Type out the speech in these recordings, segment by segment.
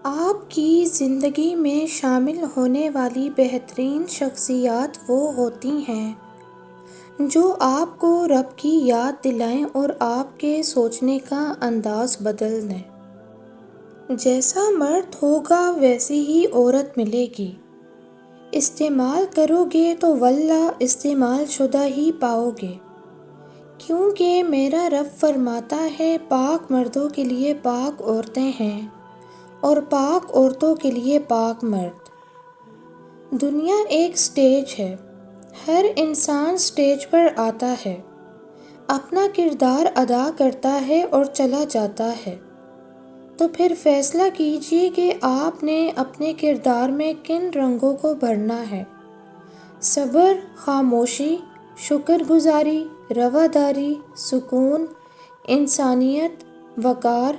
آپ کی زندگی میں شامل ہونے والی بہترین شخصیات وہ ہوتی ہیں جو آپ کو رب کی یاد دلائیں اور آپ کے سوچنے کا انداز بدل دیں۔ جیسا مرد ہوگا ویسی ہی عورت ملے گی، استعمال کرو گے تو واللہ استعمال شدہ ہی پاؤ گے، کیونکہ میرا رب فرماتا ہے پاک مردوں کے لیے پاک عورتیں ہیں اور پاک عورتوں کے لیے پاک مرد۔ دنیا ایک سٹیج ہے، ہر انسان سٹیج پر آتا ہے، اپنا کردار ادا کرتا ہے اور چلا جاتا ہے، تو پھر فیصلہ کیجیے کہ آپ نے اپنے کردار میں کن رنگوں کو بھرنا ہے۔ صبر، خاموشی، شکر گزاری، رواداری، سکون، انسانیت، وقار،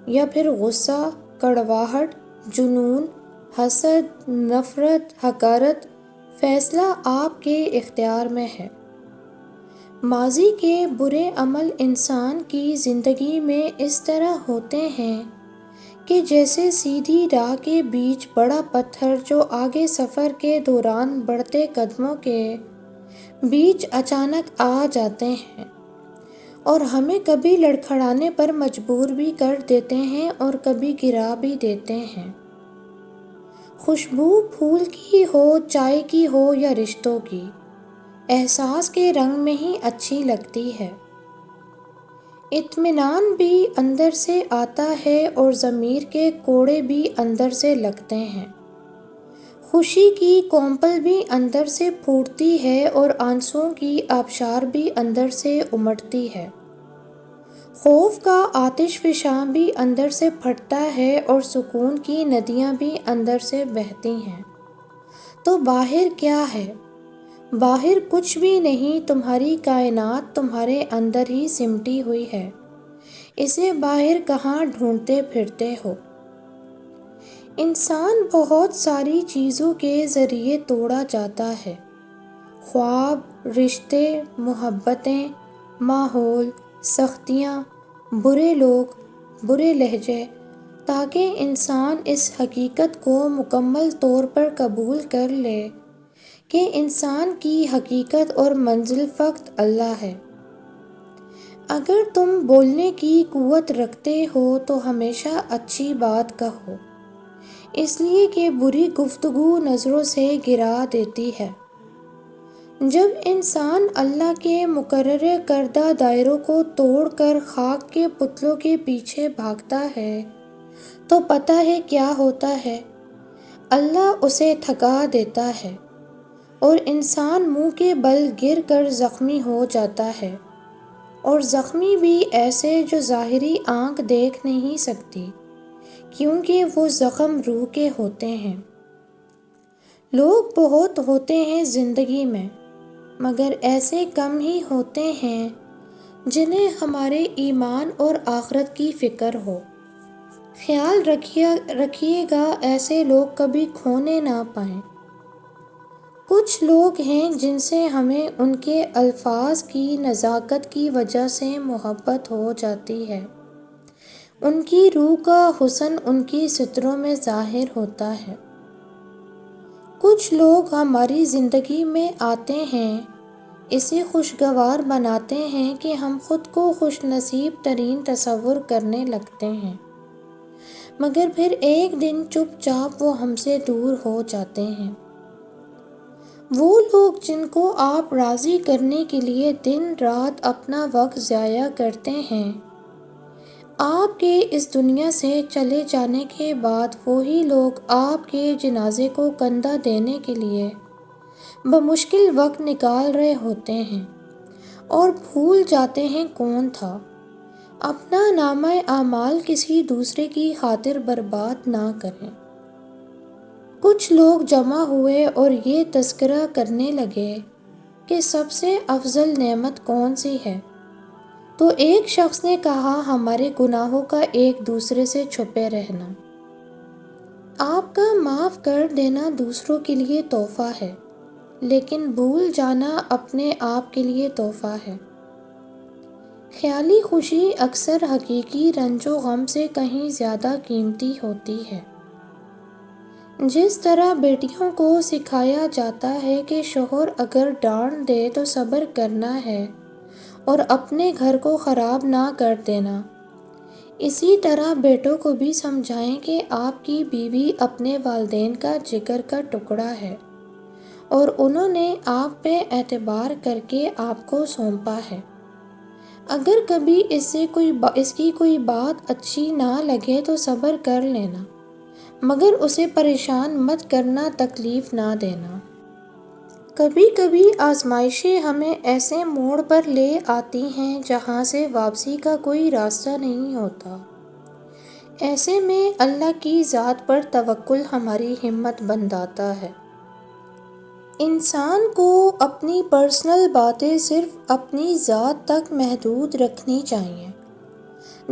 یا پھر غصہ، کڑواہٹ، جنون، حسد، نفرت، حقارت۔ فیصلہ آپ کے اختیار میں ہے۔ ماضی کے برے عمل انسان کی زندگی میں اس طرح ہوتے ہیں کہ جیسے سیدھی راہ کے بیچ بڑا پتھر جو آگے سفر کے دوران بڑھتے قدموں کے بیچ اچانک آ جاتے ہیں اور ہمیں کبھی لڑکھڑانے پر مجبور بھی کر دیتے ہیں اور کبھی گرا بھی دیتے ہیں۔ خوشبو پھول کی ہو، چائے کی ہو یا رشتوں کی، احساس کے رنگ میں ہی اچھی لگتی ہے۔ اطمینان بھی اندر سے آتا ہے اور ضمیر کے کوڑے بھی اندر سے لگتے ہیں۔ خوشی کی کونپل بھی اندر سے پھوٹتی ہے اور آنسوؤں کی آبشار بھی اندر سے امٹتی ہے۔ خوف کا آتش فشاں بھی اندر سے پھٹتا ہے اور سکون کی ندیاں بھی اندر سے بہتی ہیں۔ تو باہر کیا ہے؟ باہر کچھ بھی نہیں، تمہاری کائنات تمہارے اندر ہی سمٹی ہوئی ہے، اسے باہر کہاں ڈھونڈتے پھرتے ہو؟ انسان بہت ساری چیزوں کے ذریعے توڑا جاتا ہے، خواب، رشتے، محبتیں، ماحول، سختیاں، برے لوگ، برے لہجے، تاکہ انسان اس حقیقت کو مکمل طور پر قبول کر لے کہ انسان کی حقیقت اور منزل فقط اللہ ہے۔ اگر تم بولنے کی قوت رکھتے ہو تو ہمیشہ اچھی بات کہو، اس لیے کہ بری گفتگو نظروں سے گرا دیتی ہے۔ جب انسان اللہ کے مقرر کردہ دائروں کو توڑ کر خاک کے پتلوں کے پیچھے بھاگتا ہے تو پتہ ہے کیا ہوتا ہے؟ اللہ اسے تھکا دیتا ہے اور انسان منہ کے بل گر کر زخمی ہو جاتا ہے، اور زخمی بھی ایسے جو ظاہری آنکھ دیکھ نہیں سکتی، کیونکہ وہ زخم روح کے ہوتے ہیں۔ لوگ بہت ہوتے ہیں زندگی میں، مگر ایسے کم ہی ہوتے ہیں جنہیں ہمارے ایمان اور آخرت کی فکر ہو۔ خیال رکھیے گا ایسے لوگ کبھی کھونے نہ پائیں۔ کچھ لوگ ہیں جن سے ہمیں ان کے الفاظ کی نزاکت کی وجہ سے محبت ہو جاتی ہے، ان کی روح کا حسن ان کی سطروں میں ظاہر ہوتا ہے۔ کچھ لوگ ہماری زندگی میں آتے ہیں، اسے خوشگوار بناتے ہیں کہ ہم خود کو خوش نصیب ترین تصور کرنے لگتے ہیں، مگر پھر ایک دن چپ چاپ وہ ہم سے دور ہو جاتے ہیں۔ وہ لوگ جن کو آپ راضی کرنے کے لیے دن رات اپنا وقت ضائع کرتے ہیں، آپ کے اس دنیا سے چلے جانے کے بعد وہی لوگ آپ کے جنازے کو کندھا دینے کے لیے بمشکل وقت نکال رہے ہوتے ہیں اور بھول جاتے ہیں کون تھا۔ اپنا نامہ اعمال کسی دوسرے کی خاطر برباد نہ کریں۔ کچھ لوگ جمع ہوئے اور یہ تذکرہ کرنے لگے کہ سب سے افضل نعمت کون سی ہے، تو ایک شخص نے کہا ہمارے گناہوں کا ایک دوسرے سے چھپے رہنا۔ آپ کا معاف کر دینا دوسروں کے لیے تحفہ ہے، لیکن بھول جانا اپنے آپ کے لیے تحفہ ہے۔ خیالی خوشی اکثر حقیقی رنج و غم سے کہیں زیادہ قیمتی ہوتی ہے۔ جس طرح بیٹیوں کو سکھایا جاتا ہے کہ شوہر اگر ڈانٹ دے تو صبر کرنا ہے اور اپنے گھر کو خراب نہ کر دینا، اسی طرح بیٹوں کو بھی سمجھائیں کہ آپ کی بیوی اپنے والدین کا جگر کا ٹکڑا ہے اور انہوں نے آپ پہ اعتبار کر کے آپ کو سونپا ہے۔ اگر کبھی اس کی کوئی بات اچھی نہ لگے تو صبر کر لینا، مگر اسے پریشان مت کرنا، تکلیف نہ دینا۔ کبھی کبھی آزمائشیں ہمیں ایسے موڑ پر لے آتی ہیں جہاں سے واپسی کا کوئی راستہ نہیں ہوتا۔ ایسے میں اللہ کی ذات پر توکل ہماری ہمت بندھاتا ہے۔ انسان کو اپنی پرسنل باتیں صرف اپنی ذات تک محدود رکھنی چاہیے۔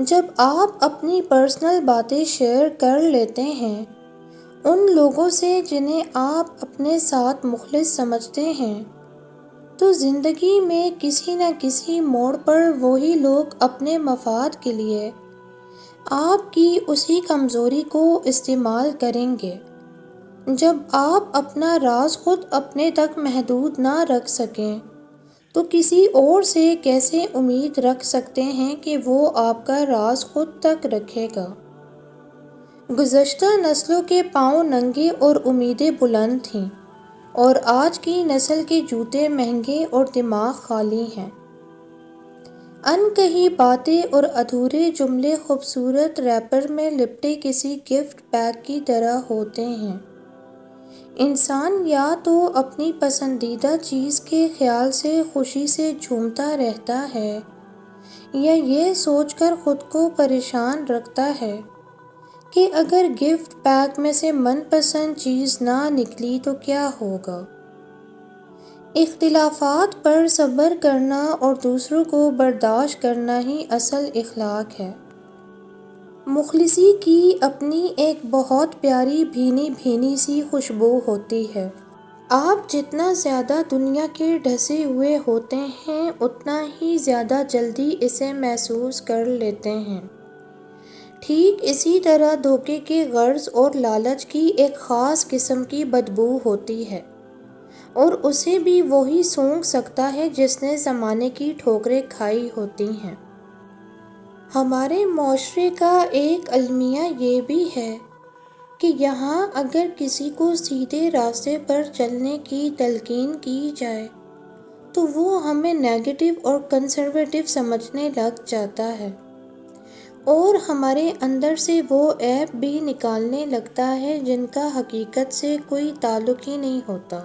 جب آپ اپنی پرسنل باتیں شیئر کر لیتے ہیں ان لوگوں سے جنہیں آپ اپنے ساتھ مخلص سمجھتے ہیں، تو زندگی میں کسی نہ کسی موڑ پر وہی لوگ اپنے مفاد کے لیے آپ کی اسی کمزوری کو استعمال کریں گے۔ جب آپ اپنا راز خود اپنے تک محدود نہ رکھ سکیں تو کسی اور سے کیسے امید رکھ سکتے ہیں کہ وہ آپ کا راز خود تک رکھے گا؟ گزشتہ نسلوں کے پاؤں ننگے اور امیدیں بلند تھیں، اور آج کی نسل کے جوتے مہنگے اور دماغ خالی ہیں۔ ان کہی باتیں اور ادھورے جملے خوبصورت ریپر میں لپٹے کسی گفٹ پیک کی طرح ہوتے ہیں۔ انسان یا تو اپنی پسندیدہ چیز کے خیال سے خوشی سے جھومتا رہتا ہے یا یہ سوچ کر خود کو پریشان رکھتا ہے کہ اگر گفٹ پیک میں سے من پسند چیز نہ نکلی تو کیا ہوگا۔ اختلافات پر صبر کرنا اور دوسروں کو برداشت کرنا ہی اصل اخلاق ہے۔ مخلصی کی اپنی ایک بہت پیاری بھینی بھینی سی خوشبو ہوتی ہے۔ آپ جتنا زیادہ دنیا کے ڈھسے ہوئے ہوتے ہیں اتنا ہی زیادہ جلدی اسے محسوس کر لیتے ہیں۔ ٹھیک اسی طرح دھوکے کے غرض اور لالچ کی ایک خاص قسم کی بدبو ہوتی ہے، اور اسے بھی وہی سونگھ سکتا ہے جس نے زمانے کی ٹھوکریں کھائی ہوتی ہیں۔ ہمارے معاشرے کا ایک المیہ یہ بھی ہے کہ یہاں اگر کسی کو سیدھے راستے پر چلنے کی تلقین کی جائے تو وہ ہمیں نیگیٹو اور کنسرویٹو سمجھنے لگ جاتا ہے، اور ہمارے اندر سے وہ عیب بھی نکالنے لگتا ہے جن کا حقیقت سے کوئی تعلق ہی نہیں ہوتا۔